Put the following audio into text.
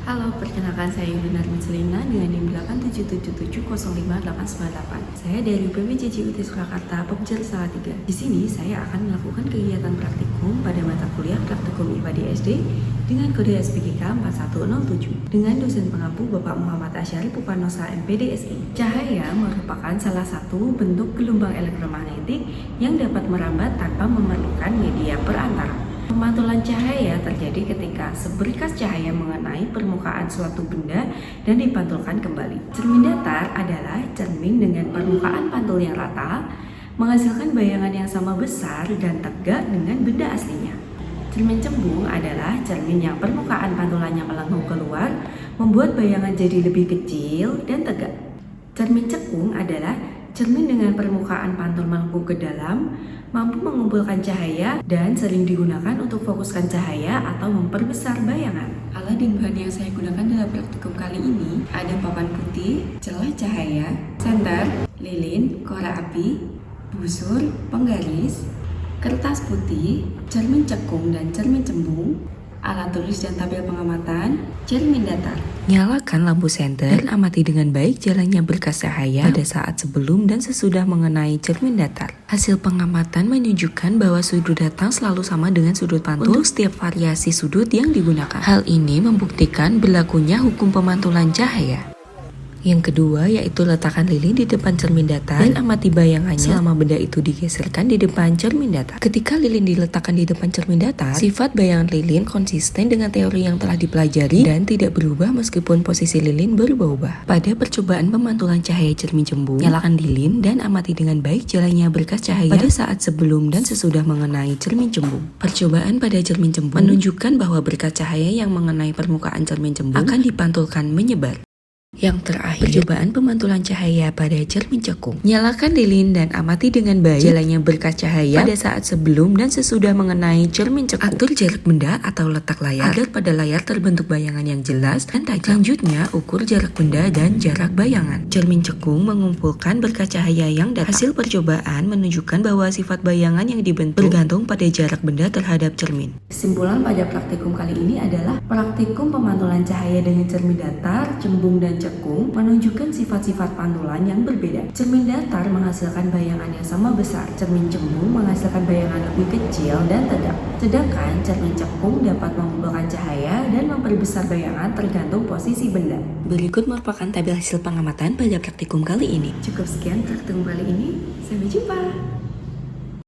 Halo, perkenalkan saya Yunarmin Selina dengan NIM 8777058898. Saya dari UPB JJ Surakarta, Pokja Salatiga. Di sini saya akan melakukan kegiatan praktikum pada mata kuliah Praktikum IPA di SD dengan kode SPKK 4107 dengan dosen pengampu Bapak Muhammad Asyari Pupanosa MPDSI. Cahaya merupakan salah satu bentuk gelombang elektromagnetik yang dapat merambat tanpa memerlukan media perantara. Pemantulan cahaya terjadi ketika seberkas cahaya mengenai permukaan suatu benda dan dipantulkan kembali. Cermin datar adalah cermin dengan permukaan pantul yang rata, menghasilkan bayangan yang sama besar dan tegak dengan benda aslinya. Cermin cembung adalah cermin yang permukaan pantulannya melengkung keluar, membuat bayangan jadi lebih kecil dan tegak. Cermin cekung adalah cermin dengan permukaan pantul melengkung ke dalam, mampu mengumpulkan cahaya dan sering digunakan untuk fokuskan cahaya atau memperbesar bayangan. Alat dan bahan yang saya gunakan dalam praktikum kali ini ada papan putih, celah cahaya, senter, lilin, korek api, busur, penggaris, kertas putih, cermin cekung dan cermin cembung, alat tulis dan tabel pengamatan, cermin datar. Nyalakan lampu senter dan amati dengan baik jalannya berkas cahaya pada saat sebelum dan sesudah mengenai cermin datar. Hasil pengamatan menunjukkan bahwa sudut datang selalu sama dengan sudut pantul untuk setiap variasi sudut yang digunakan. Hal ini membuktikan berlakunya hukum pemantulan cahaya. Yang kedua yaitu letakkan lilin di depan cermin datar dan amati bayangannya selama benda itu digeserkan di depan cermin datar. Ketika lilin diletakkan di depan cermin datar, sifat bayangan lilin konsisten dengan teori yang telah dipelajari dan tidak berubah meskipun posisi lilin berubah-ubah. Pada percobaan pemantulan cahaya cermin cembung, nyalakan lilin dan amati dengan baik jalannya berkas cahaya pada saat sebelum dan sesudah mengenai cermin cembung. Percobaan pada cermin cembung menunjukkan bahwa berkas cahaya yang mengenai permukaan cermin cembung akan dipantulkan menyebar. Yang terakhir, percobaan pemantulan cahaya pada cermin cekung. Nyalakan lilin dan amati dengan baik jalannya berkas cahaya pada saat sebelum dan sesudah mengenai cermin cekung. Atur jarak benda atau letak layar agar pada layar terbentuk bayangan yang jelas dan tajam. Selanjutnya, ukur jarak benda dan jarak bayangan. Cermin cekung mengumpulkan berkas cahaya yang datang. Hasil percobaan menunjukkan bahwa sifat bayangan yang dibentuk bergantung pada jarak benda terhadap cermin. Kesimpulan pada praktikum kali ini adalah praktikum pemantulan cahaya dengan cermin datar, cembung, dan cekung menunjukkan sifat-sifat pantulan yang berbeda. Cermin datar menghasilkan bayangan yang sama besar, cermin cembung menghasilkan bayangan lebih kecil dan tegak. Sedangkan cermin cekung dapat mengumpulkan cahaya dan memperbesar bayangan tergantung posisi benda. Berikut merupakan tabel hasil pengamatan pada praktikum kali ini. Cukup sekian praktikum kali ini, sampai jumpa.